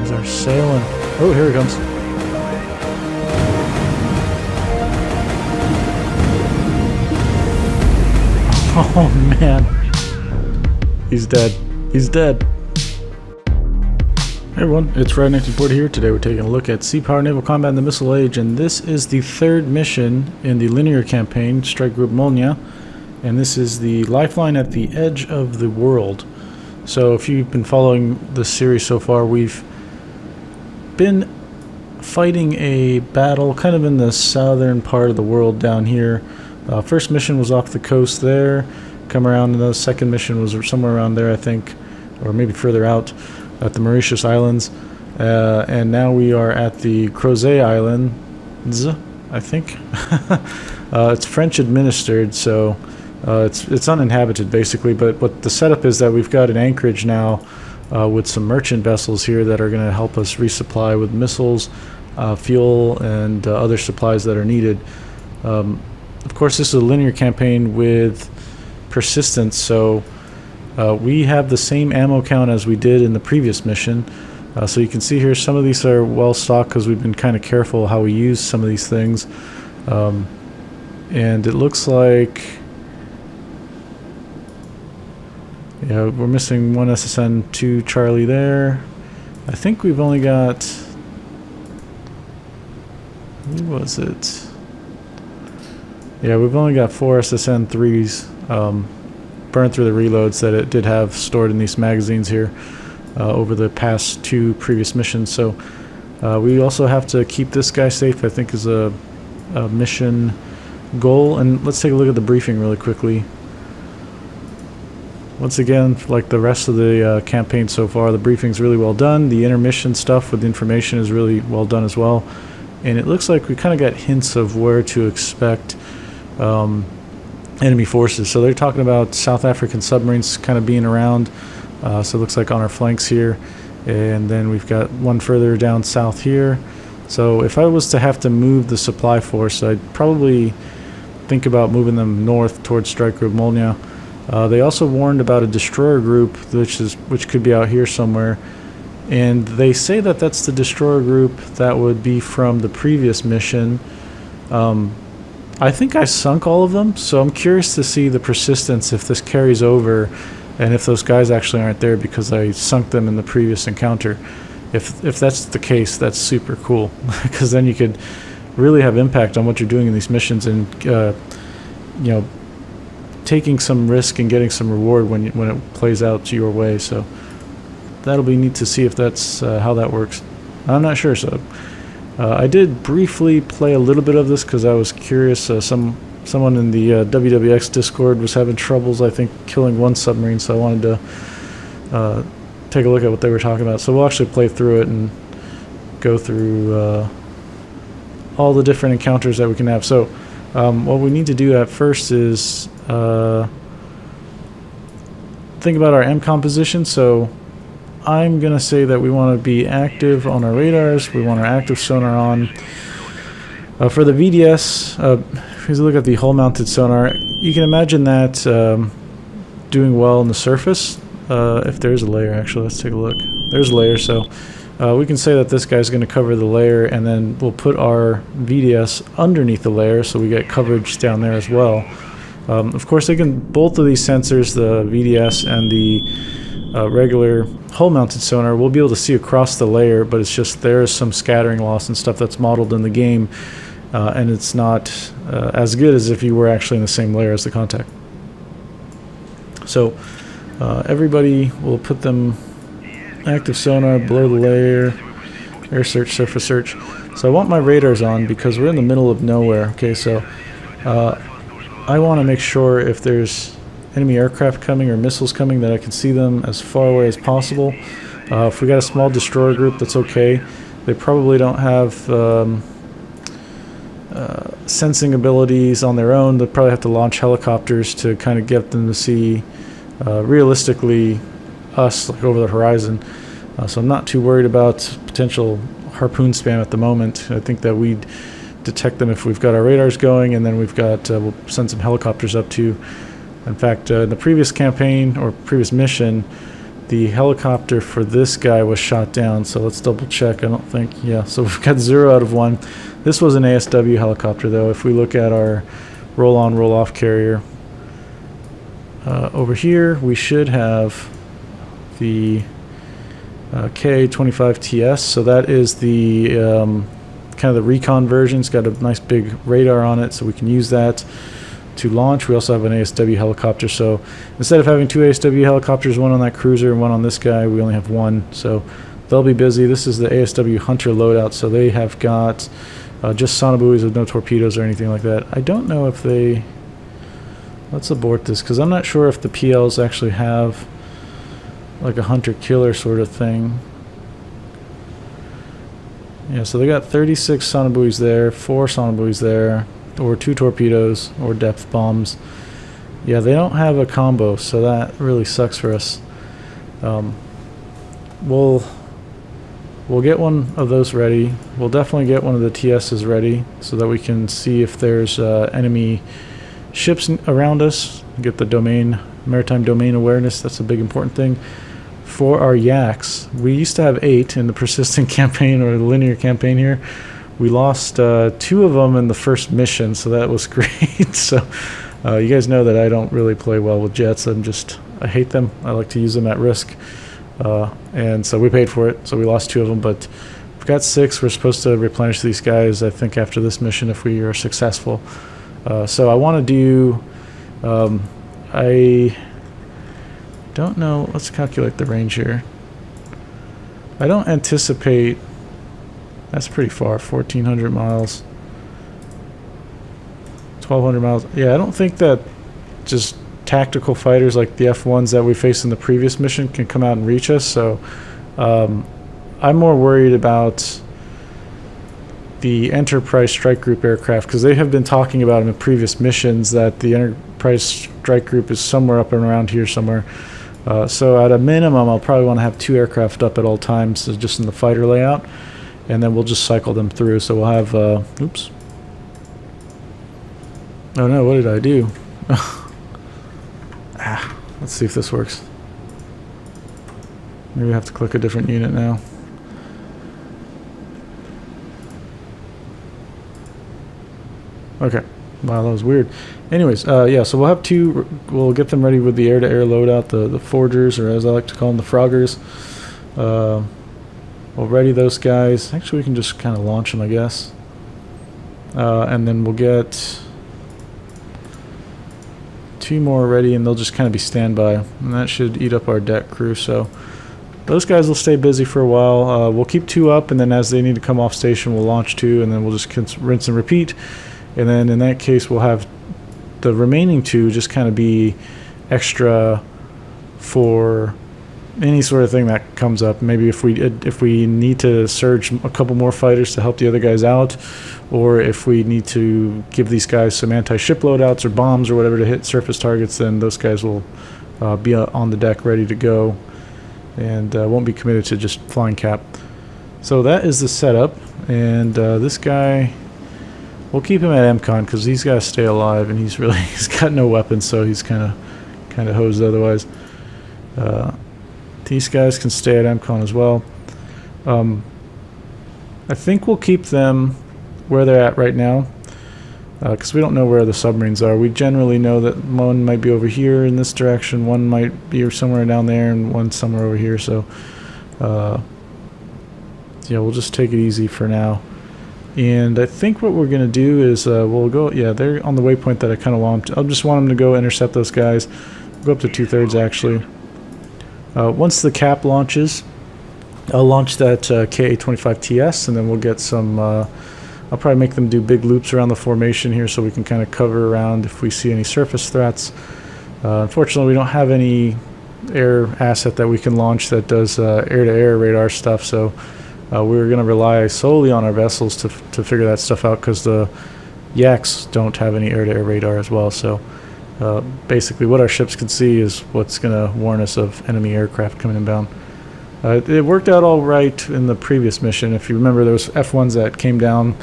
things are sailing. Oh, here he comes. Oh man. He's dead. He's dead. Hey everyone, it's Red 1940 here. Today we're taking a look at Sea Power Naval Combat in the Missile Age, and this is the third mission in the linear campaign, Strike Group Molniya, and this is the lifeline at the edge of the world. So if you've been following the series so far, we've been fighting a battle kind of in the southern part of the world down here. First mission was off the coast there, come around, and the second mission was somewhere around there, I think, or maybe further out at the Mauritius Islands, and now we are at the Crozet Islands, I think. It's French administered, so it's uninhabited basically, but what the setup is that we've got an anchorage now with some merchant vessels here that are going to help us resupply with missiles, fuel, and other supplies that are needed. Of course, this is a linear campaign with persistence, so we have the same ammo count as we did in the previous mission. So you can see here some of these are well stocked because we've been kind of careful how we use some of these things. And it looks like, yeah, we're missing one SSN, 2 Charlie there. I think we've only got, who was it? Yeah, we've only got 4 SSN 3s burned through the reloads that it did have stored in these magazines here over the past 2 previous missions. So we also have to keep this guy safe, I think, is a mission goal. And let's take a look at the briefing really quickly. Once again, like the rest of the campaign so far, the briefing's really well done. The intermission stuff with the information is really well done as well. And it looks like we kind of got hints of where to expect enemy forces. So they're talking about South African submarines kind of being around. So it looks like on our flanks here. And then we've got one further down south here. So if I was to have to move the supply force, I'd probably think about moving them north towards Strike Group Molniya. They also warned about a destroyer group, which could be out here somewhere. And they say that that's the destroyer group that would be from the previous mission. I think I sunk all of them, so I'm curious to see the persistence if this carries over and if those guys actually aren't there because I sunk them in the previous encounter. If that's the case, that's super cool because then you could really have impact on what you're doing in these missions and you know, taking some risk and getting some reward when it plays out your way. So that'll be neat to see if that's how that works. I'm not sure. So I did briefly play a little bit of this because I was curious. Someone in the WWX Discord was having troubles, I think, killing one submarine, so I wanted to take a look at what they were talking about. So we'll actually play through it and go through all the different encounters that we can have. So what we need to do at first is think about our MCOM position. So I'm going to say that we want to be active on our radars. We want our active sonar on. For the VDS, if you look at the hull-mounted sonar, you can imagine that doing well on the surface. If there's a layer, actually, let's take a look. There's a layer, so we can say that this guy's going to cover the layer, and then we'll put our VDS underneath the layer so we get coverage down there as well. Of course, both of these sensors, the VDS and the regular hull-mounted sonar, we'll be able to see across the layer, but it's just there's some scattering loss and stuff that's modeled in the game, and it's not as good as if you were actually in the same layer as the contact. So everybody will put them active sonar below the layer, air search, surface search. So I want my radars on because we're in the middle of nowhere. Okay, so I want to make sure if there's enemy aircraft coming or missiles coming that I can see them as far away as possible. If we got a small destroyer group, that's okay. They probably don't have sensing abilities on their own. They'll probably have to launch helicopters to kind of get them to see realistically us like over the horizon. So I'm not too worried about potential harpoon spam at the moment. I think that we'd detect them if we've got our radars going, and then we'll send some helicopters up too. In fact, in the previous campaign or previous mission, the helicopter for this guy was shot down, so let's double check. I don't think, yeah, so we've got 0 out of 1. This was an ASW helicopter, though. If we look at our roll-on, roll-off carrier, over here we should have the K-25TS, so that is the kind of the recon version. It's got a nice big radar on it, so we can use that to launch. We also have an ASW helicopter, so instead of having 2 ASW helicopters, one on that cruiser and one on this guy, we only have 1, so they'll be busy. This is the ASW Hunter loadout, so they have got just sonobuoys with no torpedoes or anything like that. I don't know if they... Let's abort this, because I'm not sure if the PLs actually have like a hunter-killer sort of thing. Yeah, so they got 36 sonobuoys there, 4 sonobuoys there, or 2 torpedoes, or depth bombs. Yeah, they don't have a combo, so that really sucks for us. We'll get one of those ready. We'll definitely get one of the TS's ready, so that we can see if there's enemy ships around us. Get the maritime domain awareness. That's a big important thing. For our yaks, we used to have 8 in the persistent campaign, or the linear campaign here. We lost 2 of them in the first mission, so that was great. So you guys know that I don't really play well with jets. I hate them. I like to use them at risk. And so we paid for it, so we lost 2 of them, but we've got 6. We're supposed to replenish these guys, I think, after this mission if we are successful. So I want to do... I don't know. Let's calculate the range here. I don't anticipate... That's pretty far, 1,400 miles. 1,200 miles. Yeah, I don't think that just tactical fighters like the F1s that we faced in the previous mission can come out and reach us, so I'm more worried about the Enterprise Strike Group aircraft, because they have been talking about in previous missions that the Enterprise Strike Group is somewhere up and around here somewhere. So at a minimum, I'll probably want to have 2 aircraft up at all times, so just in the fighter layout, and then we'll just cycle them through. So we'll have, oops. Oh no, what did I do? Let's see if this works. Maybe I have to click a different unit now. Okay. Wow, that was weird. Anyways, yeah, so we'll have 2. We'll get them ready with the air-to-air loadout, the forgers, or as I like to call them, the froggers. We'll ready those guys. Actually, we can just kind of launch them, I guess. And then we'll get 2 more ready, and they'll just kind of be standby. And that should eat up our deck crew, so those guys will stay busy for a while. We'll keep 2 up, and then as they need to come off station, we'll launch 2, and then we'll just rinse and repeat. And then in that case, we'll have the remaining 2 just kind of be extra for any sort of thing that comes up. Maybe if we need to surge a couple more fighters to help the other guys out, or if we need to give these guys some anti-ship loadouts or bombs or whatever to hit surface targets, then those guys will be on the deck ready to go, and won't be committed to just flying cap. So that is the setup, and this guy, we'll keep him at MCON because he's got to stay alive, and he's got no weapons, so he's kind of hosed otherwise. These guys can stay at MCON as well. I think we'll keep them where they're at right now, because we don't know where the submarines are. We generally know that one might be over here in this direction, one might be somewhere down there, and one somewhere over here. So yeah, we'll just take it easy for now. And I think what we're going to do is we'll go, yeah, they're on the waypoint that I kind of want. I just want them to go intercept those guys. We'll go up to 2/3 actually. Once the cap launches, I'll launch that Ka-25TS, and then we'll get some, I'll probably make them do big loops around the formation here so we can kind of cover around if we see any surface threats. Unfortunately, we don't have any air asset that we can launch that does air-to-air radar stuff, so we're going to rely solely on our vessels to figure that stuff out, because the yaks don't have any air-to-air radar as well. So basically what our ships can see is what's going to warn us of enemy aircraft coming inbound. It worked out all right in the previous mission. If you remember, there was F1s that came down,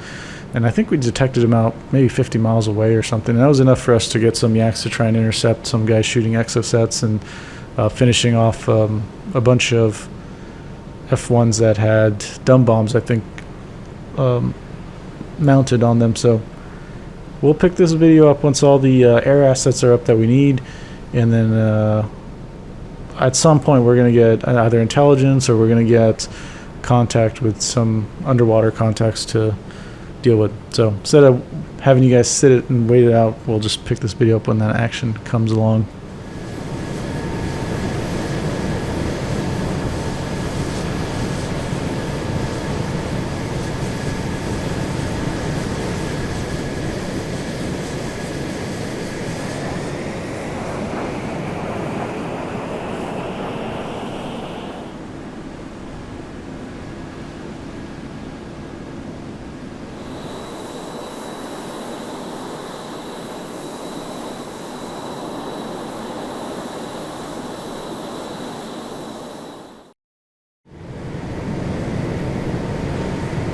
and I think we detected them out maybe 50 miles away or something. And that was enough for us to get some yaks to try and intercept some guys shooting exosets and finishing off a bunch of F1s that had dumb bombs, I think, mounted on them. So we'll pick this video up once all the air assets are up that we need, and then at some point we're going to get either intelligence or we're going to get contact with some underwater contacts to deal with. So instead of having you guys sit it and wait it out, we'll just pick this video up when that action comes along.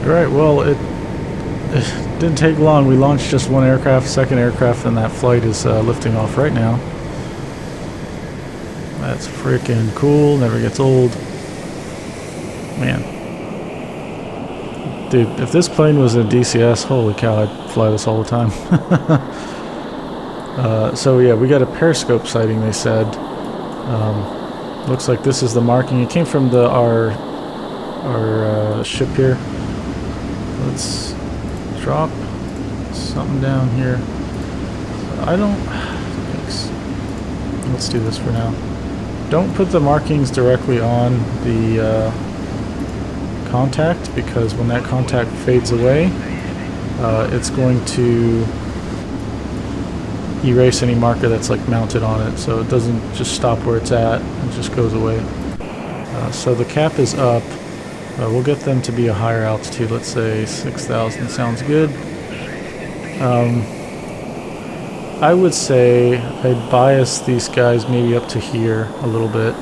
Alright, well, it didn't take long. We launched just one aircraft, second aircraft, and that flight is lifting off right now. That's freaking cool, never gets old. Man. Dude, if this plane was in DCS, holy cow, I'd fly this all the time. So yeah, we got a periscope sighting, they said. Looks like this is the marking. It came from our ship here. Let's drop something down here. Let's do this for now. Don't put the markings directly on the contact, because when that contact fades away, it's going to erase any marker that's like mounted on it, so it doesn't just stop where it's at, it just goes away. So the cap is up. We'll get them to be a higher altitude, let's say 6,000 sounds good. I would say I'd bias these guys maybe up to here a little bit.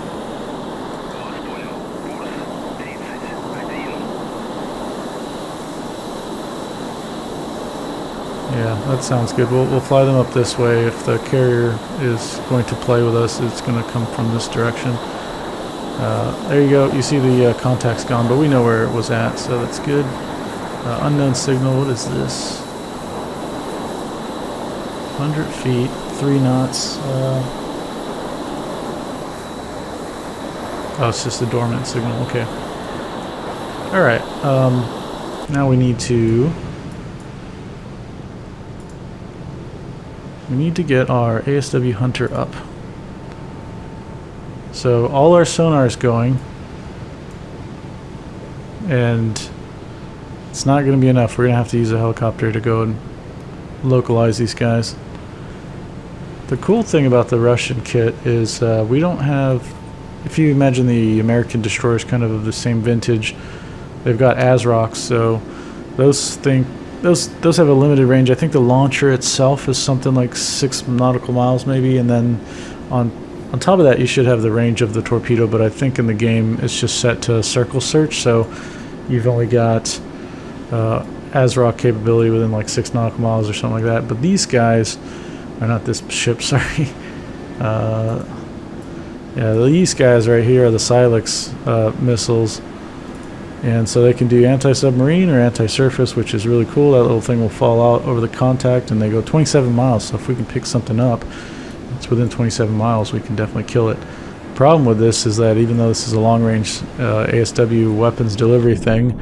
Yeah, that sounds good. We'll fly them up this way. If the carrier is going to play with us, it's going to come from this direction. There you go. You see the contact's gone, but we know where it was at, so that's good. Unknown signal. What is this? 100 feet, 3 knots. Oh, it's just a dormant signal. Okay. All right. Now we need to get our ASW Hunter up. So all our sonar is going, and it's not going to be enough. We're going to have to use a helicopter to go and localize these guys. The cool thing about the Russian kit is we don't have, if you imagine the American destroyers kind of the same vintage, they've got ASROCs, so those have a limited range. I think the launcher itself is something like 6 nautical miles maybe, and then on top of that you should have the range of the torpedo, but I think in the game it's just set to circle search, so you've only got ASROC capability within like 6 nautical miles or something like that. But these guys are not this ship, sorry. Yeah, these guys right here are the Silex missiles, and so they can do anti-submarine or anti-surface, which is really cool. That little thing will fall out over the contact, and they go 27 miles, so if we can pick something up it's within 27 miles, we can definitely kill it. The problem with this is that even though this is a long-range ASW weapons delivery thing,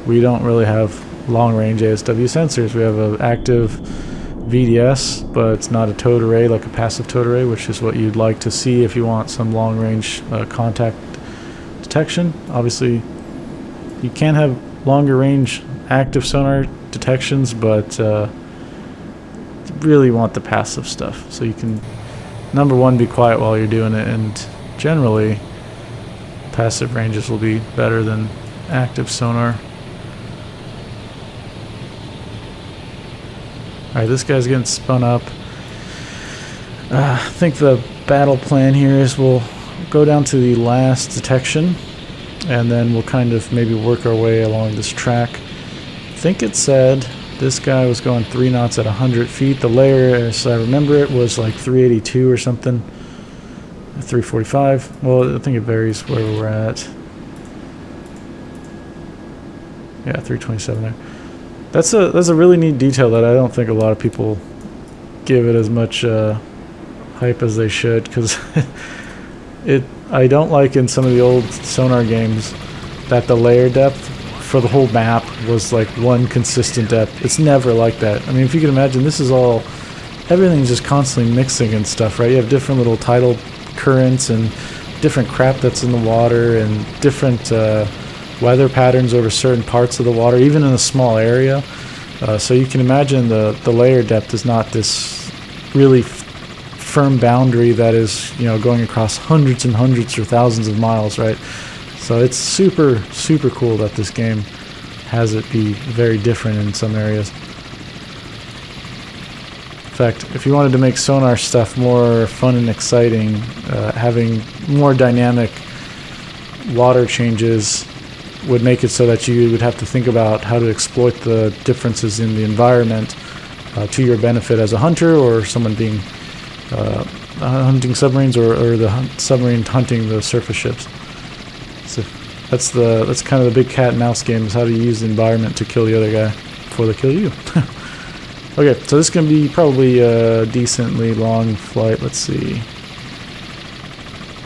we don't really have long-range ASW sensors. We have an active VDS, but it's not a towed array like a passive towed array, which is what you'd like to see if you want some long-range contact detection. Obviously, you can have longer range active sonar detections, but really want the passive stuff, so you can, number one, be quiet while you're doing it, and generally passive ranges will be better than active sonar. Alright, this guy's getting spun up. I think the battle plan here is we'll go down to the last detection, and then we'll kind of maybe work our way along this track. I think it said this guy was going 3 knots at 100 feet. The layer, as I remember it, was like 382 or something. 345. Well, I think it varies where we're at. Yeah, 327 there. That's a really neat detail that I don't think a lot of people give it as much hype as they should, because I don't like in some of the old sonar games that the layer depth for the whole map was like one consistent depth. It's never like that. I mean, if you can imagine, this is all, everything's just constantly mixing and stuff, right? You have different little tidal currents and different crap that's in the water and different weather patterns over certain parts of the water, even in a small area. So you can imagine the layer depth is not this really firm boundary that is, you know, going across hundreds and hundreds or thousands of miles, right? So it's super, super cool that this game has it be very different in some areas. In fact, if you wanted to make sonar stuff more fun and exciting, having more dynamic water changes would make it so that you would have to think about how to exploit the differences in the environment to your benefit as a hunter, or someone being hunting submarines, or the submarine hunting the surface ships. So that's kind of the big cat and mouse game, is how to use the environment to kill the other guy before they kill you. Okay, so this is going to be probably a decently long flight. Let's see.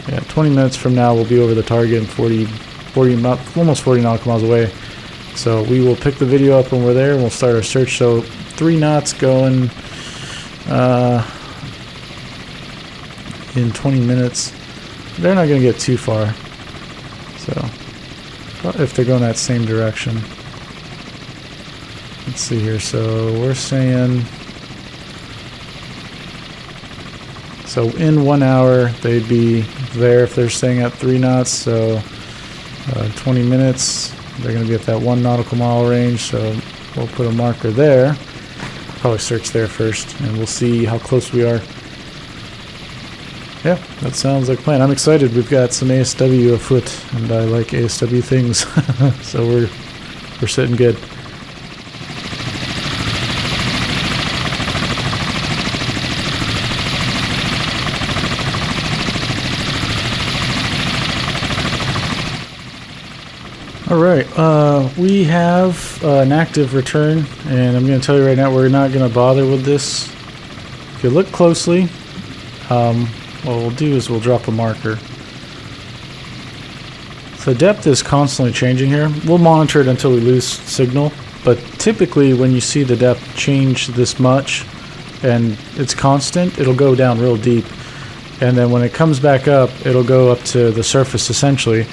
Yeah, 20 minutes from now we'll be over the target and almost 40 nautical miles away. So we will pick the video up when we're there and we'll start our search. So 3 knots going in 20 minutes. They're not going to get too far. So if they're going that same direction. Let's see here. So we're saying, so in 1 hour they'd be there if they're staying at 3 knots. So 20 minutes they're going to be at that 1 nautical mile range. So we'll put a marker there. Probably search there first and we'll see how close we are. Yeah, that sounds like a plan. I'm excited. We've got some ASW afoot, and I like ASW things, so we're sitting good. All right, we have an active return, and I'm going to tell you right now, we're not going to bother with this. If you look closely, what we'll do is we'll drop a marker. The depth is constantly changing here. We'll monitor it until we lose signal, but typically when you see the depth change this much and it's constant, it'll go down real deep. And then when it comes back up, it'll go up to the surface essentially.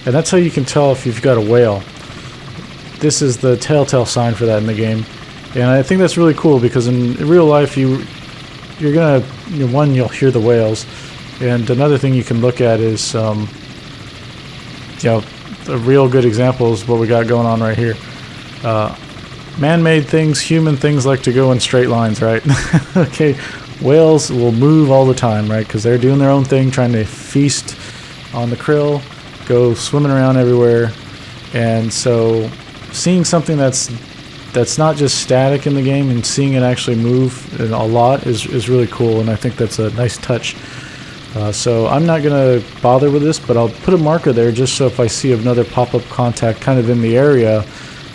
And that's how you can tell if you've got a whale. This is the telltale sign for that in the game. And I think that's really cool because in real life you're gonna, one, you'll hear the whales, and another thing you can look at is, a real good example is what we got going on right here. Man-made things, human things like to go in straight lines, right? Okay, whales will move all the time, right? Because they're doing their own thing, trying to feast on the krill, go swimming around everywhere, and so seeing something that's not just static in the game and seeing it actually move a lot is really cool, and I think that's a nice touch. So I'm not going to bother with this, but I'll put a marker there just so if I see another pop-up contact kind of in the area,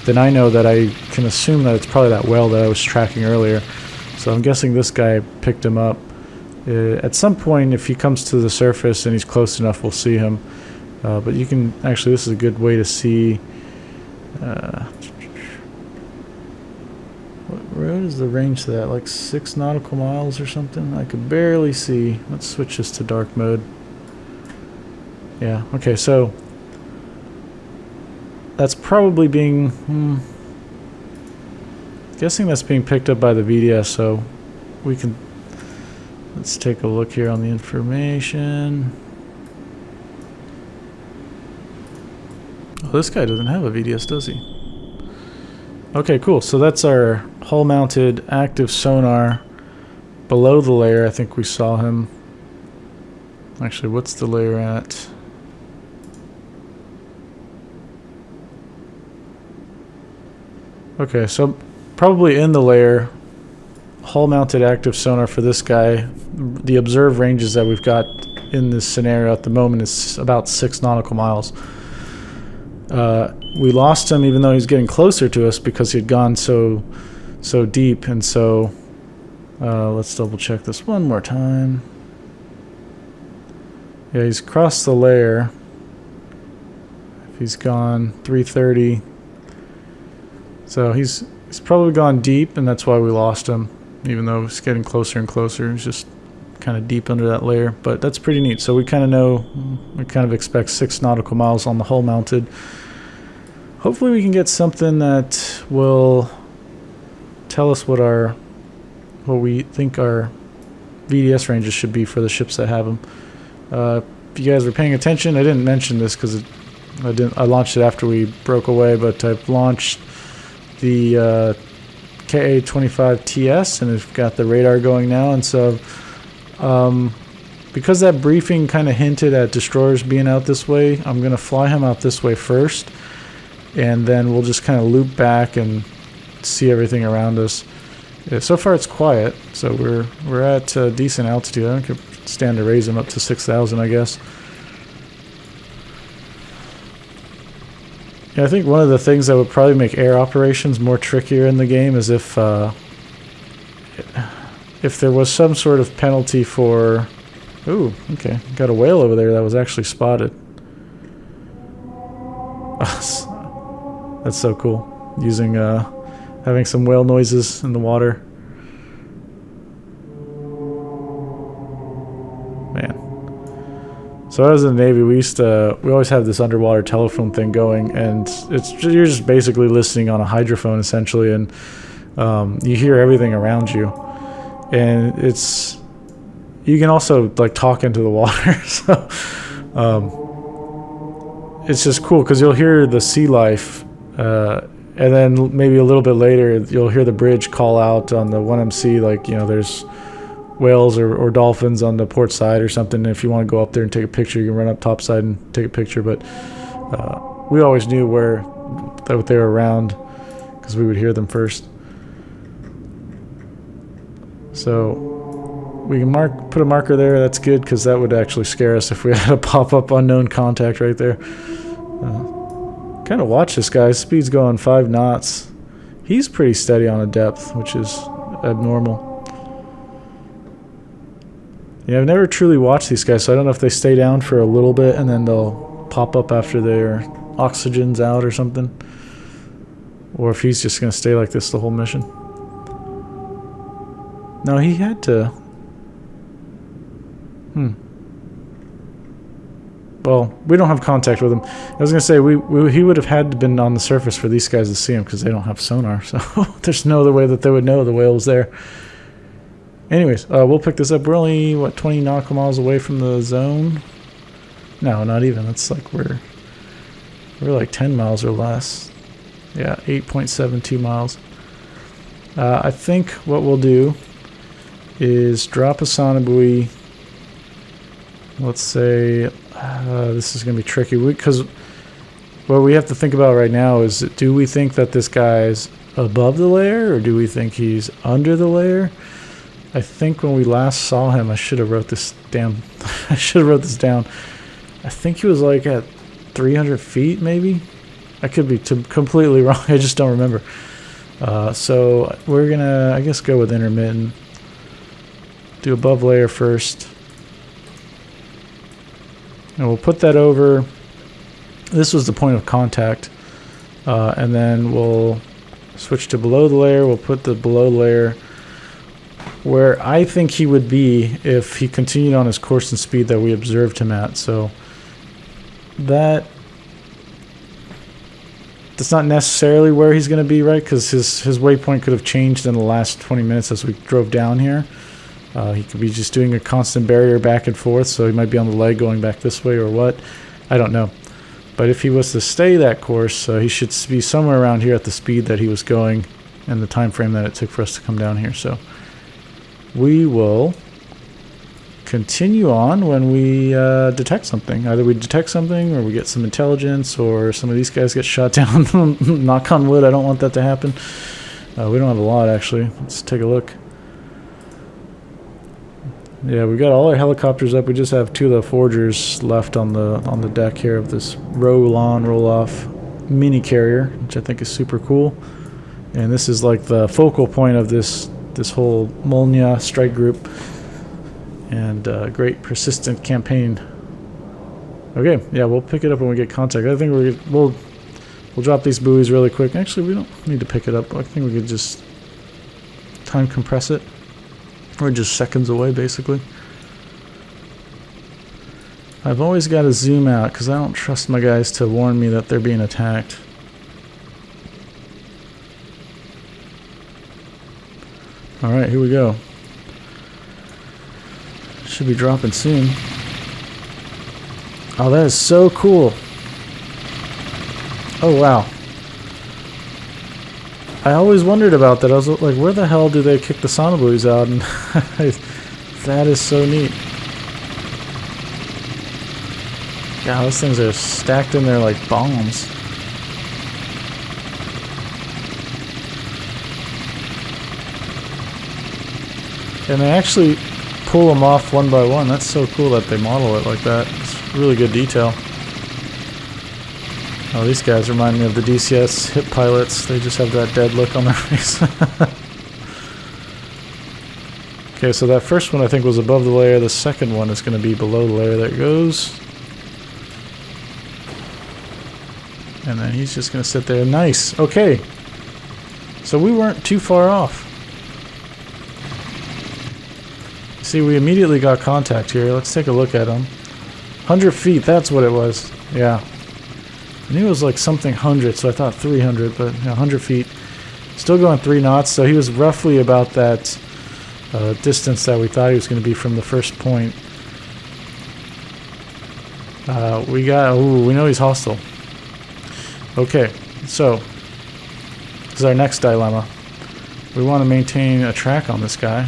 then I know that I can assume that it's probably that whale that I was tracking earlier. So I'm guessing this guy picked him up. At some point, if he comes to the surface and he's close enough, we'll see him. But you can actually, this is a good way to see. What is the range to that? Like 6 nautical miles or something? I could barely see. Let's switch this to dark mode. Yeah, okay, so that's probably being, guessing that's being picked up by the VDS, so we can, let's take a look here on the information. Oh, this guy doesn't have a VDS, does he? Okay, cool. So that's our hull-mounted active sonar below the layer. I think we saw him. Actually, what's the layer at? Okay, so probably in the layer, hull-mounted active sonar for this guy. The observed ranges that we've got in this scenario at the moment is about 6 nautical miles. We lost him even though he's getting closer to us because he had gone so deep, and so let's double check this one more time. Yeah, he's crossed the layer. If he's gone 330, so he's probably gone deep, and that's why we lost him, even though it's getting closer and closer. He's just kind of deep under that layer, but that's pretty neat. So we kind of know, we kind of expect 6 nautical miles on the hull mounted. Hopefully we can get something that will tell us what we think our VDS ranges should be for the ships that have them. If you guys were paying attention, I didn't mention this because I launched it after we broke away, but I've launched the KA-25TS, and we've got the radar going now, and so because that briefing kind of hinted at destroyers being out this way, I'm going to fly him out this way first, and then we'll just kind of loop back and see everything around us. Yeah, so far it's quiet, so we're at a decent altitude. I could stand to raise him up to 6,000, I guess. Yeah, I think one of the things that would probably make air operations more trickier in the game is if there was some sort of penalty for... Ooh, okay. Got a whale over there that was actually spotted. That's so cool. Using, having some whale noises in the water. Man. So as in the Navy, we always have this underwater telephone thing going, and you're just basically listening on a hydrophone essentially, and you hear everything around you. And you can also like talk into the water, so it's just cool because you'll hear the sea life, and then maybe a little bit later you'll hear the bridge call out on the 1MC, like, you know, there's whales or dolphins on the port side or something. If you want to go up there and take a picture, you can run up topside and take a picture. But we always knew that they were around because we would hear them first. So we can put a marker there. That's good because that would actually scare us if we had a pop-up unknown contact right there. Kind of watch this guy. Speed's going 5 knots. He's pretty steady on a depth, which is abnormal. Yeah, I've never truly watched these guys, so I don't know if they stay down for a little bit and then they'll pop up after their oxygen's out or something. Or if he's just going to stay like this the whole mission. No, he had to... Well, we don't have contact with him. I was going to say, he would have had to been on the surface for these guys to see him because they don't have sonar. So there's no other way that they would know the whale was there. Anyways, we'll pick this up. We're only, 20 nautical miles away from the zone? No, not even. That's like we're like 10 miles or less. Yeah, 8.72 miles. I think what we'll do is drop a sonobuoy. Let's say this is going to be tricky because what we have to think about right now is, do we think that this guy's above the layer or do we think he's under the layer? I think when we last saw him, I should have wrote this down. I think he was like at 300 feet, maybe. I could be completely wrong. I just don't remember. So we're gonna, I guess, go with intermittent. Do above layer first, and we'll put that over. This was the point of contact, and then we'll switch to below the layer. We'll put the below layer where I think he would be if he continued on his course and speed that we observed him at. So that's not necessarily where he's going to be, right? Because his waypoint could have changed in the last 20 minutes as we drove down here. He could be just doing a constant barrier back and forth, so he might be on the leg going back this way or what. I don't know. But if he was to stay that course, he should be somewhere around here at the speed that he was going and the time frame that it took for us to come down here. So we will continue on when we detect something. Either we detect something or we get some intelligence or some of these guys get shot down. Knock on wood, I don't want that to happen. We don't have a lot, actually. Let's take a look. Yeah, we got all our helicopters up. We just have 2 of the forgers left on the deck here of this roll-on, roll-off mini carrier, which I think is super cool. And this is like the focal point of this whole Molniya strike group, and great persistent campaign. Okay, yeah, we'll pick it up when we get contact. I think we'll drop these buoys really quick. Actually, we don't need to pick it up. I think we could just time compress it. We're just seconds away, basically. I've always got to zoom out because I don't trust my guys to warn me that they're being attacked. Alright, here we go. Should be dropping soon. Oh, that is so cool. Oh, wow. I always wondered about that. I was like, where the hell do they kick the sonobuoys out? And that is so neat. God, those things are stacked in there like bombs. And they actually pull them off one by one. That's so cool that they model it like that. It's really good detail. Oh, these guys remind me of the DCS hip pilots. They just have that dead look on their face. Okay, so that first one I think was above the layer. The second one is going to be below the layer. There it goes. And then he's just going to sit there. Nice. Okay. So we weren't too far off. See, we immediately got contact here. Let's take a look at him. 100 feet, that's what it was. Yeah. I knew it was like something 100, so I thought 300, but 100 feet. Still going 3 knots, so he was roughly about that distance that we thought he was going to be from the first point. We know he's hostile. Okay, so this is our next dilemma. We want to maintain a track on this guy.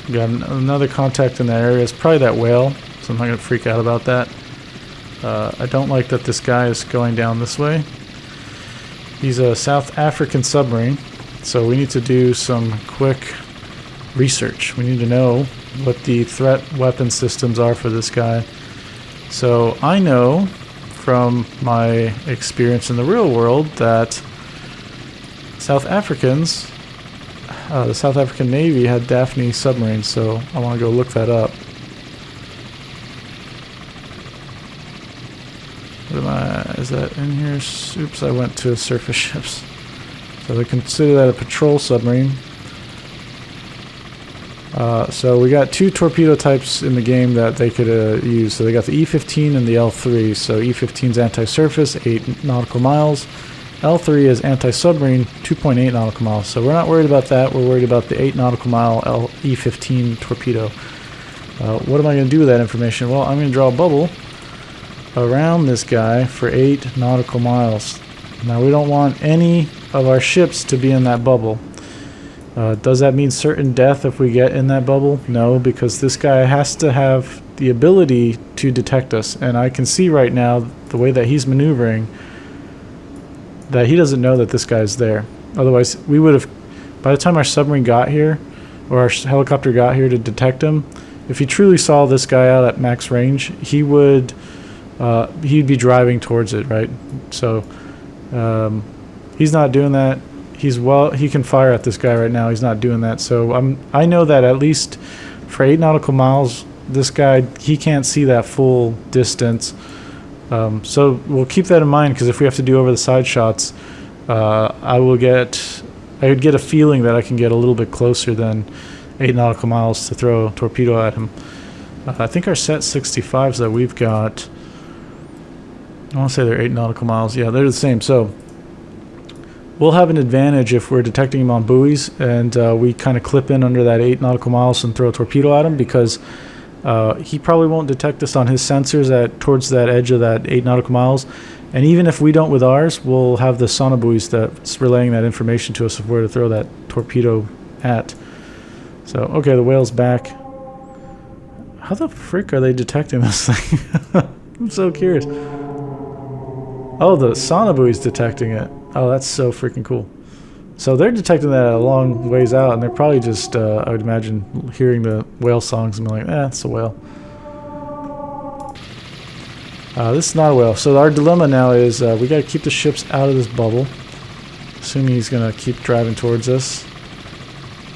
We got another contact in that area. It's probably that whale, so I'm not going to freak out about that. I don't like that this guy is going down this way. He's a South African submarine, so we need to do some quick research. We need to know what the threat weapon systems are for this guy. So I know from my experience in the real world that South Africans, the South African Navy had Daphne submarines, so I want to go look that up. Is that in here? Oops, I went to surface ships. So they consider that a patrol submarine. So we got 2 torpedo types in the game that they could use. So they got the E-15 and the L-3. So E-15 is anti-surface, 8 nautical miles. L-3 is anti-submarine, 2.8 nautical miles. So we're not worried about that. We're worried about the 8 nautical mile E-15 torpedo. What am I going to do with that information? Well, I'm going to draw a bubble around this guy for 8 nautical miles. Now, we don't want any of our ships to be in that bubble. Does that mean certain death if we get in that bubble? No, because this guy has to have the ability to detect us. And I can see right now, the way that he's maneuvering, that he doesn't know that this guy's there. Otherwise, we would have, by the time our submarine got here, or our helicopter got here to detect him, if he truly saw this guy out at max range, he would, he'd be driving towards it, right? So, he's not doing that. He can fire at this guy right now. He's not doing that. So I know that at least for 8 nautical miles, this guy, he can't see that full distance. So we'll keep that in mind, because if we have to do over the side shots, I would get a feeling that I can get a little bit closer than 8 nautical miles to throw a torpedo at him. I think our set 65s that we've got, I want to say they're 8 nautical miles. Yeah, they're the same. So we'll have an advantage if we're detecting him on buoys, and we kind of clip in under that 8 nautical miles and throw a torpedo at him, because he probably won't detect us on his sensors towards that edge of that 8 nautical miles. And even if we don't with ours, we'll have the sonobuoys that's relaying that information to us of where to throw that torpedo at. So, okay, the whale's back. How the frick are they detecting this thing? I'm so curious. Oh, the sonobuoy's detecting it. Oh, that's so freaking cool. So they're detecting that a long ways out, and they're probably just, I would imagine, hearing the whale songs and being like, it's a whale. This is not a whale. So our dilemma now is we got to keep the ships out of this bubble, assuming he's going to keep driving towards us.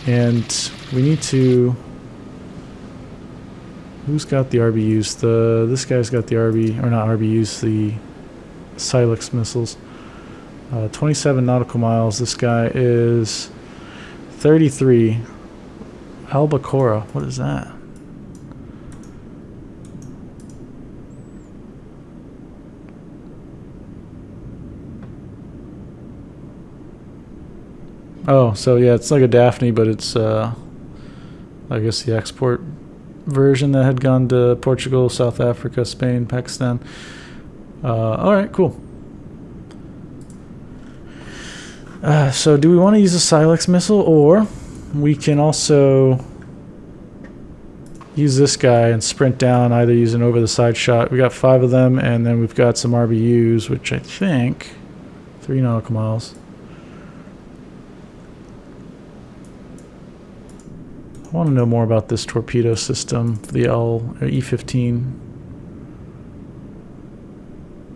And we need to... Who's got the RBUs? This guy's got the or not RBUs, the Silex missiles. 27 nautical miles. This guy is 33. Albacora. What is that? Oh, so yeah, it's like a Daphne, but it's I guess the export version that had gone to Portugal, South Africa, Spain, Pakistan. Alright, cool. So do we want to use a Silex missile, or we can also use this guy and sprint down, either using over the side shot. We got 5 of them, and then we've got some RBUs, which I think 3 nautical miles. I want to know more about this torpedo system, the E-15.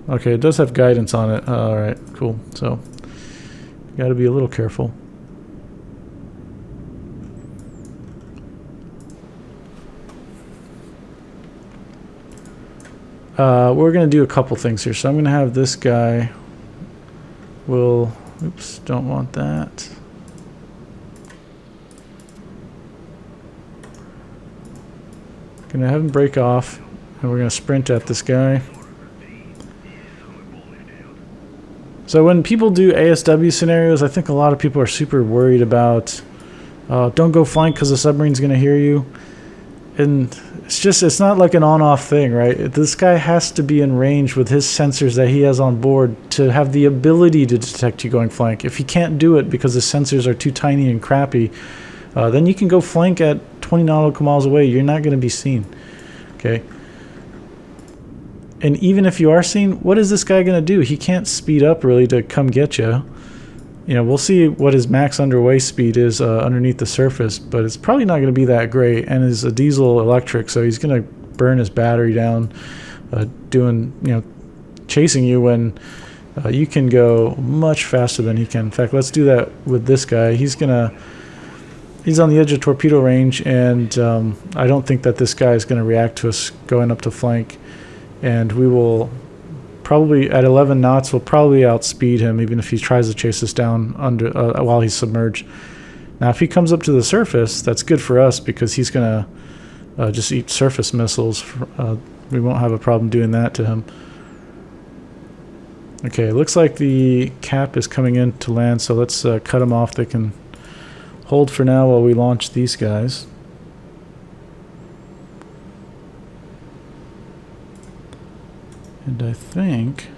Okay, it does have guidance on it. Alright, cool. So got to be a little careful. We're going to do a couple things here. So I'm going to have this guy oops, don't want that. Going to have him break off, and we're going to sprint at this guy. So when people do ASW scenarios, I think a lot of people are super worried about don't go flank because the submarine's going to hear you. And it's not like an on-off thing, right? This guy has to be in range with his sensors that he has on board to have the ability to detect you going flank. If he can't do it because the sensors are too tiny and crappy, then you can go flank at 20 nautical miles away. You're not going to be seen. Okay? And even if you are seen, what is this guy going to do? He can't speed up really to come get you. You know, we'll see what his max underway speed is underneath the surface, but it's probably not going to be that great. And it's a diesel electric, so he's going to burn his battery down, chasing you when you can go much faster than he can. In fact, let's do that with this guy. He's on the edge of torpedo range, and I don't think that this guy is going to react to us going up to flank. And we will probably, at 11 knots, we'll probably outspeed him, even if he tries to chase us down while he's submerged. Now, if he comes up to the surface, that's good for us because he's going to just eat surface missiles. We won't have a problem doing that to him. Okay, it looks like the cap is coming in to land, so let's cut him off. They can hold for now while we launch these guys. And I think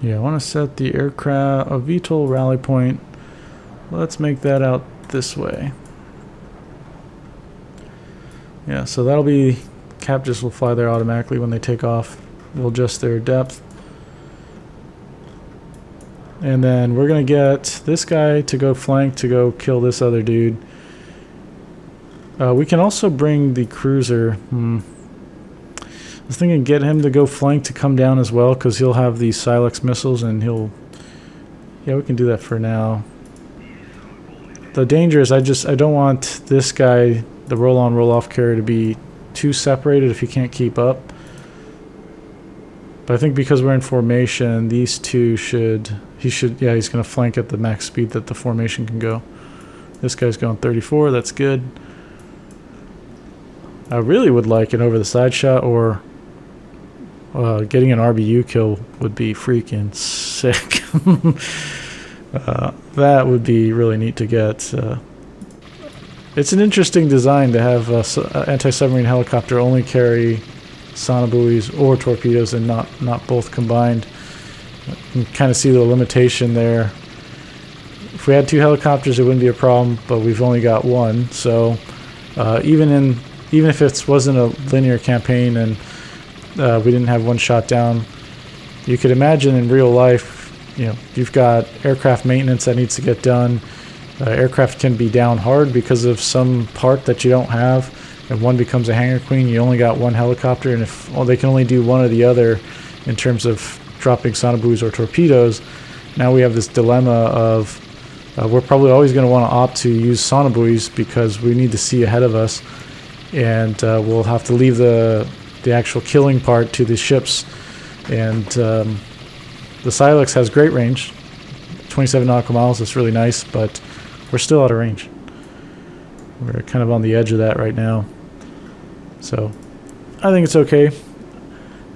I want to set the aircraft a VTOL rally point. Let's make that out this way. Yeah, so that'll be cap just will fly there automatically when they take off. We'll adjust their depth. And then we're going to get this guy to go flank to go kill this other dude. We can also bring the cruiser. I was thinking get him to go flank to come down as well, because he'll have these Silex missiles and he'll... Yeah, we can do that for now. The danger is I don't want this guy, the roll-on, roll-off carrier, to be too separated if he can't keep up. But I think because we're in formation, these two should... he's going to flank at the max speed that the formation can go. This guy's going 34, that's good. I really would like an over-the-side shot, or getting an RBU kill would be freaking sick. That would be really neat to get. It's an interesting design to have anti-submarine helicopter only carry sonobuoys or torpedoes and not both combined. You can kind of see the limitation there If we had 2 helicopters, it wouldn't be a problem, but we've only got 1. So even if it wasn't a linear campaign and we didn't have 1 shot down, you could imagine in real life, you know, you've got aircraft maintenance that needs to get done. Aircraft can be down hard because of some part that you don't have. If one becomes a hangar queen, you only got 1 helicopter, and if they can only do one or the other in terms of dropping sonobuoys or torpedoes, now we have this dilemma of we're probably always going to want to opt to use sonobuoys because we need to see ahead of us, and we'll have to leave the actual killing part to the ships. And the Silex has great range, 27 nautical miles. That's really nice, but we're still out of range. We're kind of on the edge of that right now. So I think it's okay.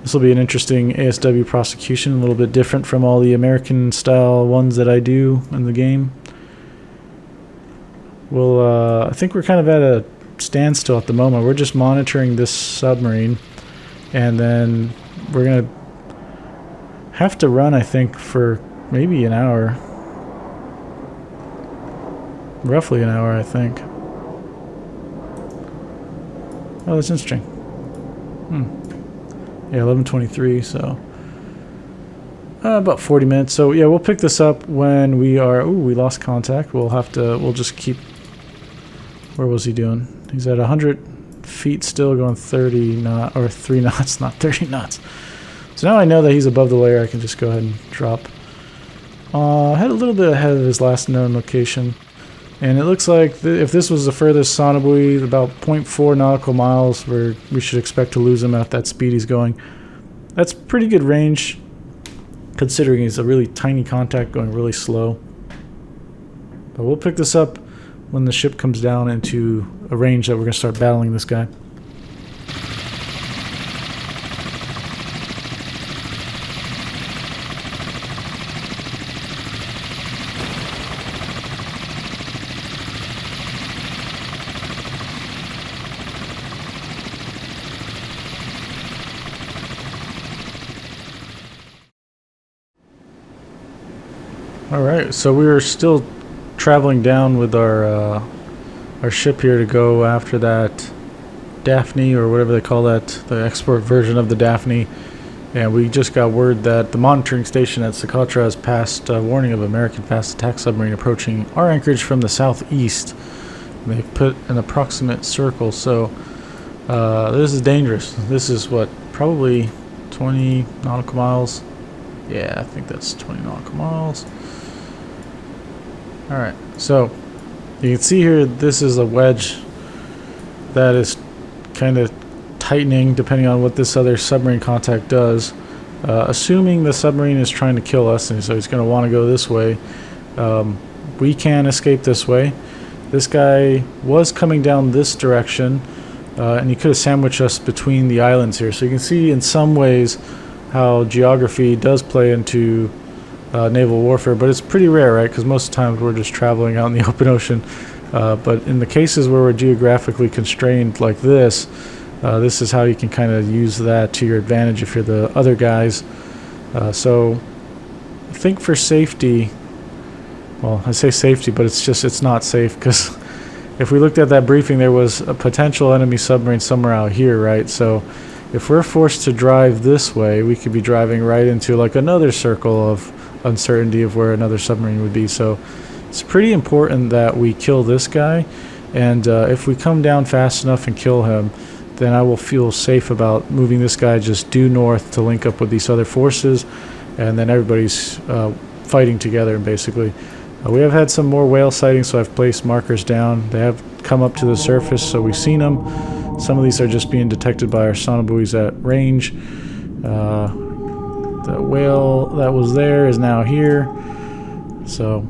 This will be an interesting ASW prosecution, a little bit different from all the American style ones that I do in the game. Well, I think we're kind of at a standstill at the moment. We're just monitoring this submarine, and then we're going to have to run, I think, for maybe an hour. Roughly an hour, I think. Oh, that's interesting. Yeah, 11:23, so about 40 minutes. So yeah, we'll pick this up when we are... Ooh, we lost contact. We'll just keep... Where was he doing? He's at 100 feet still, going 30 knots, or 3 knots, not 30 knots. So now I know that he's above the layer. I can just go ahead and drop. I had a little bit ahead of his last known location. And it looks like if this was the furthest sonobuoy, about 0.4 nautical miles, where we should expect to lose him at that speed he's going. That's pretty good range, considering he's a really tiny contact going really slow. But we'll pick this up when the ship comes down into a range that we're going to start battling this guy. Alright, so we are still traveling down with our ship here to go after that Daphne, or whatever they call that, the export version of the Daphne. And we just got word that the monitoring station at Socotra has passed warning of American fast attack submarine approaching our anchorage from the southeast. They've put an approximate circle, so this is dangerous. This is what, probably 20 nautical miles? Yeah, I think that's 20 nautical miles. Alright, so you can see here this is a wedge that is kind of tightening depending on what this other submarine contact does. Assuming the submarine is trying to kill us, and so he's going to want to go this way, we can escape this way. This guy was coming down this direction, and he could have sandwiched us between the islands here. So you can see in some ways how geography does play into naval warfare, but it's pretty rare, right? Because most of the times we're just traveling out in the open ocean. But in the cases where we're geographically constrained like this, this is how you can kind of use that to your advantage if you're the other guys. So I think for safety, well, I say safety, but it's not safe, because if we looked at that briefing, there was a potential enemy submarine somewhere out here, right? So if we're forced to drive this way, we could be driving right into like another circle of uncertainty of where another submarine would be. So it's pretty important that we kill this guy, and if we come down fast enough and kill him, then I will feel safe about moving this guy just due north to link up with these other forces, and then everybody's fighting together. And basically we have had some more whale sightings, so I've placed markers down. They have come up to the surface, so we've seen them. Some of these are just being detected by our sonobuoys at range. The whale that was there is now here. So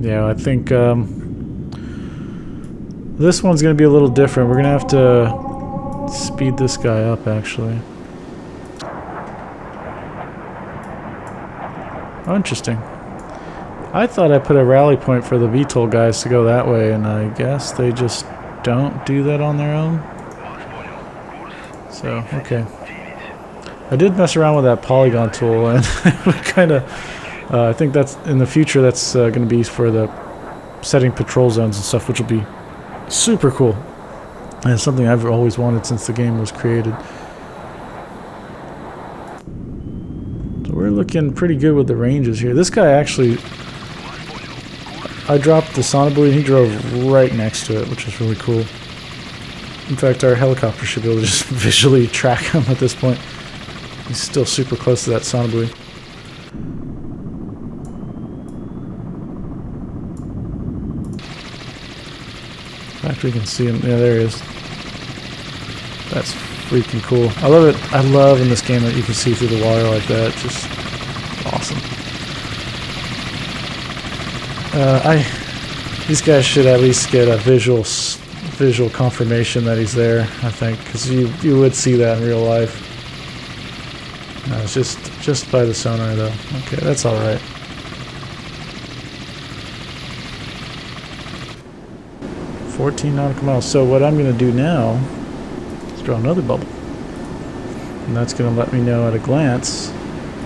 yeah, I think this one's going to be a little different. We're going to have to speed this guy up, actually. Oh, interesting. I thought I put a rally point for the VTOL guys to go that way, and I guess they just don't do that on their own. So, okay. I did mess around with that polygon tool, and kind of, I think that's, in the future, that's going to be for the setting patrol zones and stuff, which will be super cool. And it's something I've always wanted since the game was created. So we're looking pretty good with the ranges here. This guy actually, I dropped the sonobuoy and he drove right next to it, which is really cool. In fact, our helicopter should be able to just visually track him at this point. He's still super close to that sonobuoy. In fact, we can see him. Yeah, there he is. That's freaking cool. I love it. I love in this game that you can see through the water like that. Just awesome. These guys should at least get a visual confirmation that he's there, I think, because you would see that in real life. No, it's just by the sonar though. Okay, that's all right. $14 nautical miles. So what I'm going to do now is draw another bubble, and that's going to let me know at a glance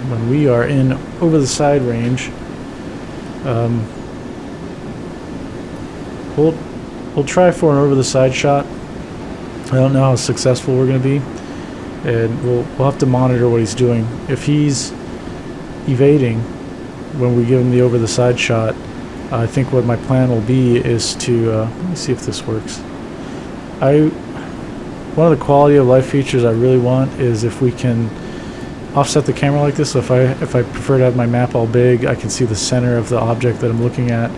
when we are in over the side range. We'll try for an over the side shot. I don't know how successful we're going to be, and we'll have to monitor what he's doing. If he's evading when we give him the over the side shot, I think what my plan will be is to let me see if this works. One of the quality of life features I really want is if we can offset the camera like this. So if I prefer to have my map all big, I can see the center of the object that I'm looking at.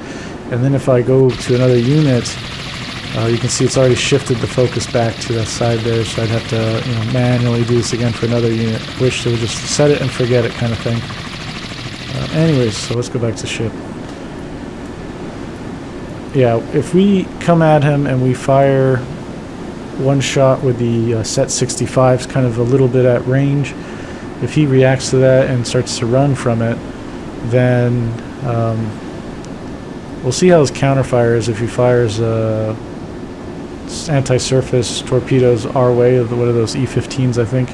And then if I go to another unit, you can see it's already shifted the focus back to that side there, so I'd have to manually do this again for another unit. Wish they would just set it and forget it kind of thing. Anyways, so let's go back to ship. Yeah, if we come at him and we fire one shot with the set 65s, kind of a little bit at range, if he reacts to that and starts to run from it, then we'll see how his counterfire is if he fires anti-surface torpedoes our way, what are those, E-15s I think,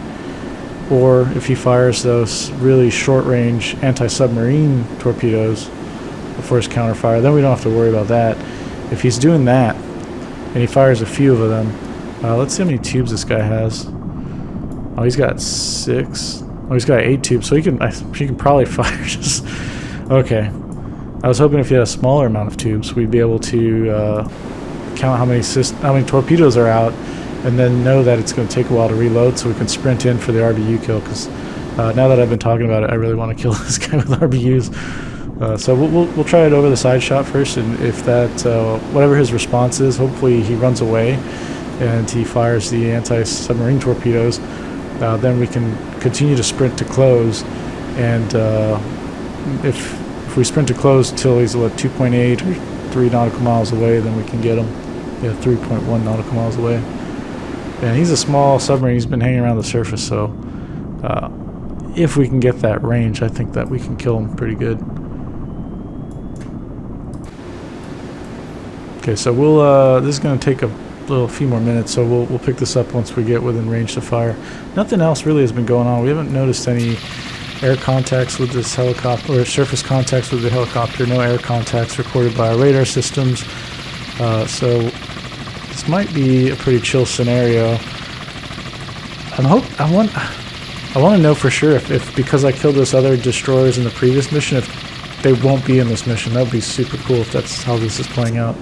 or if he fires those really short-range anti-submarine torpedoes for his counterfire. Then we don't have to worry about that. If he's doing that and he fires a few of them, let's see how many tubes this guy has. Oh, he's got 6. Oh, he's got 8 tubes, so he can probably fire just... Okay. I was hoping if he had a smaller amount of tubes, we'd be able to count how many torpedoes are out, and then know that it's going to take a while to reload, so we can sprint in for the RBU kill. Because now that I've been talking about it, I really want to kill this guy with RBUs. So we'll try it over the side shot first, and if that whatever his response is, hopefully he runs away and he fires the anti-submarine torpedoes. Then we can continue to sprint to close, and if we sprint to close till he's 2.8 or 3 nautical miles away, then we can get him. Yeah, 3.1 nautical miles away. And he's a small submarine. He's been hanging around the surface, so if we can get that range, I think that we can kill him pretty good. Okay, so we'll this is going to take a few more minutes, so we'll pick this up once we get within range to fire. Nothing else really has been going on. We haven't noticed any air contacts with this helicopter, or surface contacts with the helicopter. No air contacts reported by our radar systems. So this might be a pretty chill scenario. I want to know for sure if because I killed those other destroyers in the previous mission, if they won't be in this mission. That would be super cool if that's how this is playing out.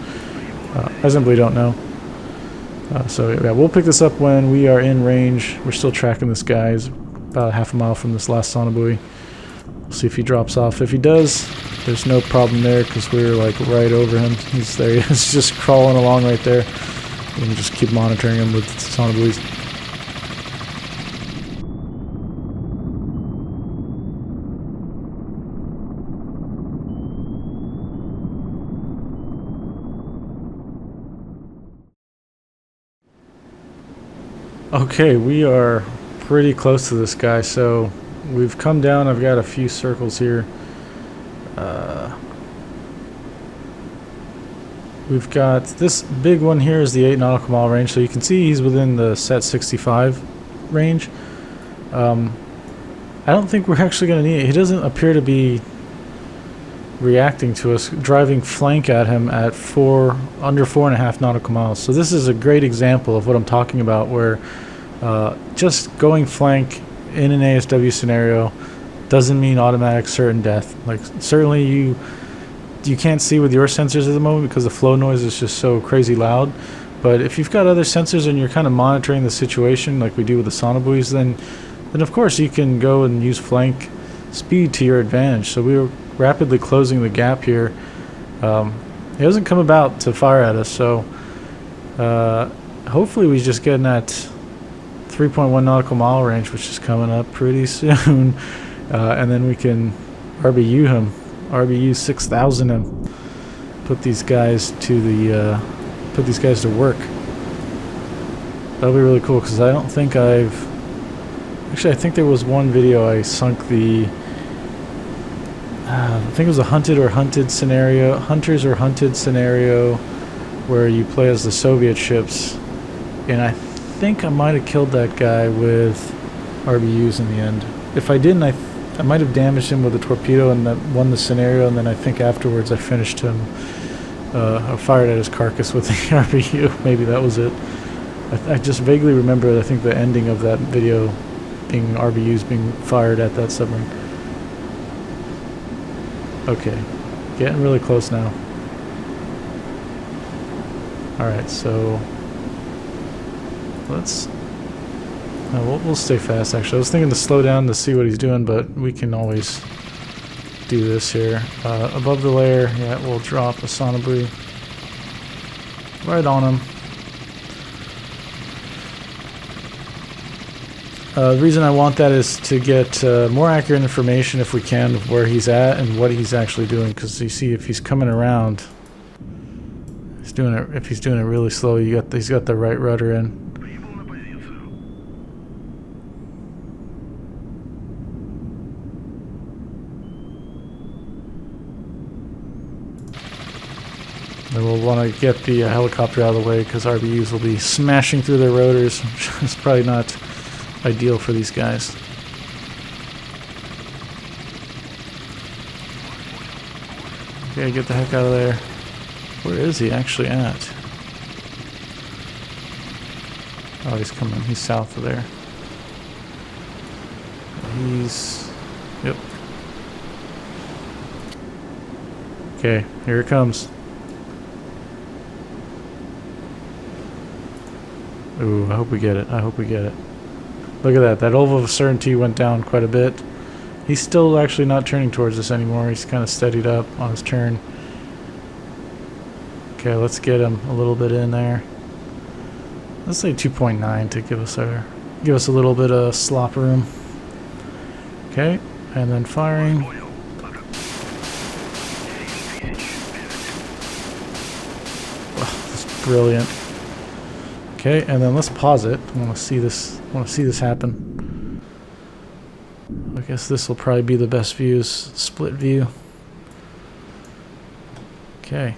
I simply don't know. So yeah, we'll pick this up when we are in range. We're still tracking this guy. He's about a half a mile from this last sonobuoy. We'll see if he drops off. If he does, there's no problem there because we're like right over him. He's there. He's just crawling along right there. We can just keep monitoring him with sonobuoys. Okay, we are pretty close to this guy, so we've come down. I've got a few circles here. We've got this big one here is the 8 nautical mile range, so you can see he's within the set 65 range. I don't think we're actually going to need it. He doesn't appear to be reacting to us, driving flank at him at under 4.5 nautical miles. So this is a great example of what I'm talking about, where just going flank in an ASW scenario doesn't mean automatic certain death. Like, certainly you can't see with your sensors at the moment because the flow noise is just so crazy loud. But if you've got other sensors and you're kind of monitoring the situation like we do with the sonobuoys, then of course you can go and use flank speed to your advantage. So we were rapidly closing the gap here. He hasn't come about to fire at us, so hopefully we just get in that 3.1 nautical mile range, which is coming up pretty soon, and then we can RBU 6,000 him, put these guys to work. That'll be really cool, because I don't think I think there was one video I sunk the I think it was a hunters or hunted scenario where you play as the Soviet ships, and I think I might have killed that guy with RBUs in the end. If I didn't, I might have damaged him with a torpedo and that won the scenario, and then I think afterwards I finished him. I fired at his carcass with the RBU. Maybe that was it. I just vaguely remember, I think, the ending of that video being RBUs being fired at that submarine. Okay, getting really close now. Alright, so we'll stay fast. Actually, I was thinking to slow down to see what he's doing, but we can always do this here. Above the layer, yeah, we'll drop a sonobuoy right on him. The reason I want that is to get more accurate information, if we can, of where he's at and what he's actually doing. Because you see, if he's coming around, if he's doing it really slow, he's got the right rudder in. And we'll want to get the helicopter out of the way, because RBUs will be smashing through their rotors. It's probably not ideal for these guys. Okay, get the heck out of there. Where is he actually at? Oh, he's coming. He's south of there. Yep. Okay, here it comes. Ooh, I hope we get it. I hope we get it. Look at that. That oval of certainty went down quite a bit. He's still actually not turning towards us anymore. He's kind of steadied up on his turn. Okay, let's get him a little bit in there. Let's say 2.9 to give us a little bit of slop room. Okay, and then firing. Wow, that's brilliant. Okay, and then let's pause it. I want to see this happen. I guess this will probably be the best views. Split view. Okay.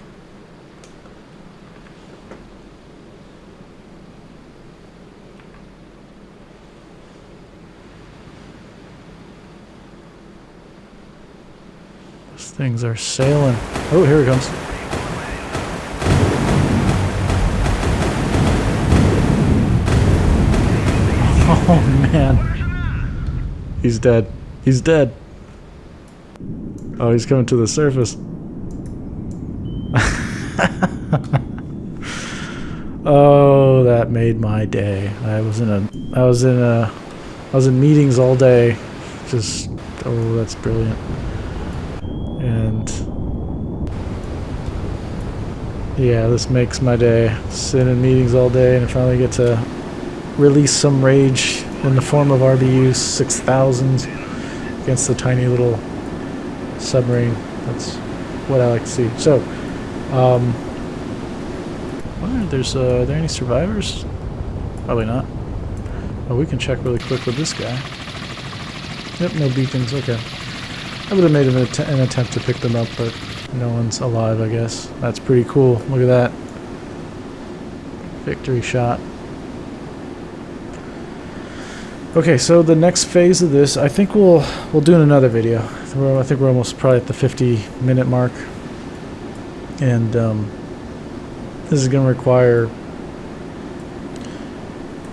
Those things are sailing. Oh, here it comes. Oh man, he's dead. He's dead. Oh, he's coming to the surface. Oh, that made my day. I was in meetings all day. Just, oh, that's brilliant. And yeah, this makes my day. Sit in meetings all day and I finally get to release some rage in the form of RBU 6,000 against the tiny little submarine. That's what I like to see. So, are there any survivors? Probably not. Oh, we can check really quick with this guy. Yep, no beacons. Okay. I would have made an attempt to pick them up, but no one's alive, I guess. That's pretty cool. Look at that. Victory shot. Okay, so the next phase of this, I think we'll do in another video. I think we're almost probably at the 50-minute mark, and this is going to require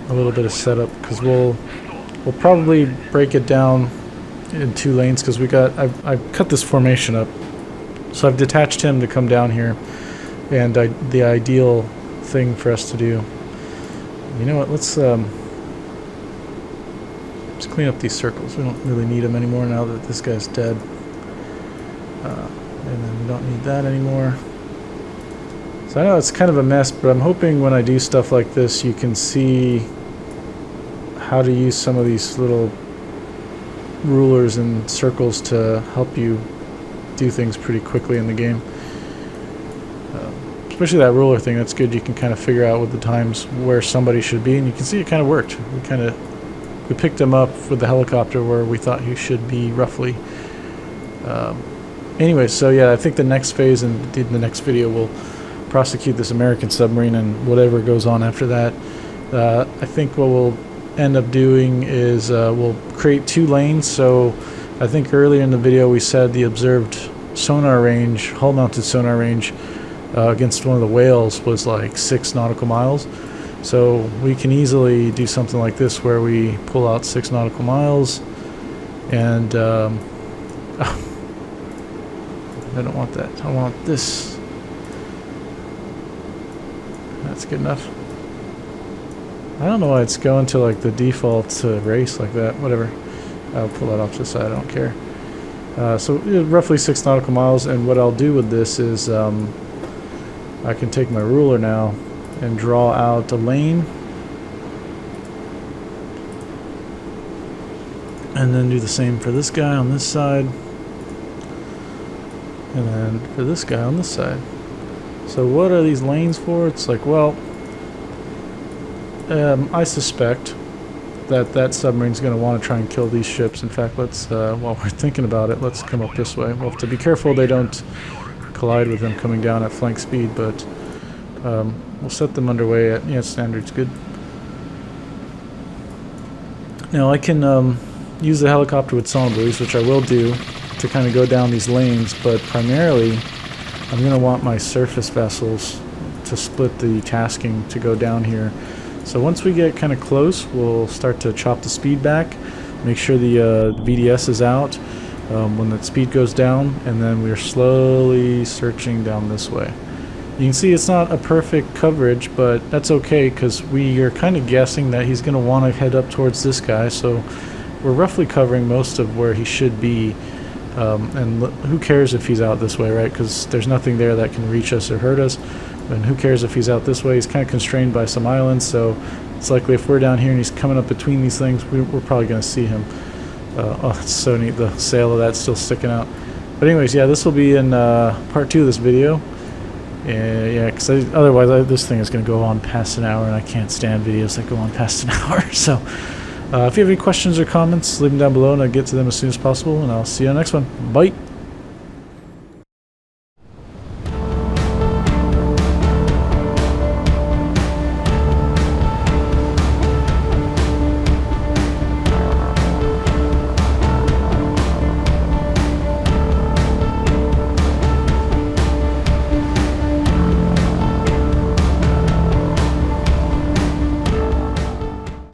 a little bit of setup because we'll probably break it down in 2 lanes because I've cut this formation up, so I've detached him to come down here, and the ideal thing for us to do. You know what? Let's clean up these circles. We don't really need them anymore now that this guy's dead. And then we don't need that anymore. So I know it's kind of a mess, but I'm hoping when I do stuff like this, you can see how to use some of these little rulers and circles to help you do things pretty quickly in the game. Especially that ruler thing, that's good. You can kind of figure out with the times where somebody should be, and you can see it kind of worked. We picked him up with the helicopter where we thought he should be roughly. Anyway, so yeah, I think the next phase and in the next video we'll prosecute this American submarine and whatever goes on after that. I think what we'll end up doing is we'll create 2 lanes. So I think earlier in the video we said the observed sonar range, hull-mounted sonar range against one of the whales was like 6 nautical miles. So we can easily do something like this where we pull out 6 nautical miles and I don't want that. I want this. That's good enough. I don't know why it's going to like the default race like that. Whatever. I'll pull that off to the side. I don't care. So roughly 6 nautical miles, and what I'll do with this is I can take my ruler now and draw out a lane, and then do the same for this guy on this side, and then for this guy on this side. So what are these lanes for? It's like, well, I suspect that submarine's going to want to try and kill these ships. In fact, let's while we're thinking about it, let's come up this way. We'll have to be careful they don't collide with them coming down at flank speed, but we'll set them underway at, yeah, standard's good. Now I can use the helicopter with sonar buoys, which I will do, to kind of go down these lanes, but primarily I'm going to want my surface vessels to split the tasking to go down here. So once we get kind of close, we'll start to chop the speed back, make sure the VDS is out when that speed goes down, and then we're slowly searching down this way. You can see it's not a perfect coverage, but that's okay because we are kind of guessing that he's going to want to head up towards this guy, so we're roughly covering most of where he should be. And who cares if he's out this way, right? Because there's nothing there that can reach us or hurt us. And who cares if he's out this way? He's kind of constrained by some islands, so it's likely if we're down here and he's coming up between these things, we're probably going to see him. Oh, it's so neat. The sail of that's still sticking out. But anyways, yeah, this will be in part 2 of this video. Yeah, because otherwise this thing is going to go on past an hour, and I can't stand videos that go on past an hour. So if you have any questions or comments, leave them down below, and I'll get to them as soon as possible, and I'll see you on the next one. Bye!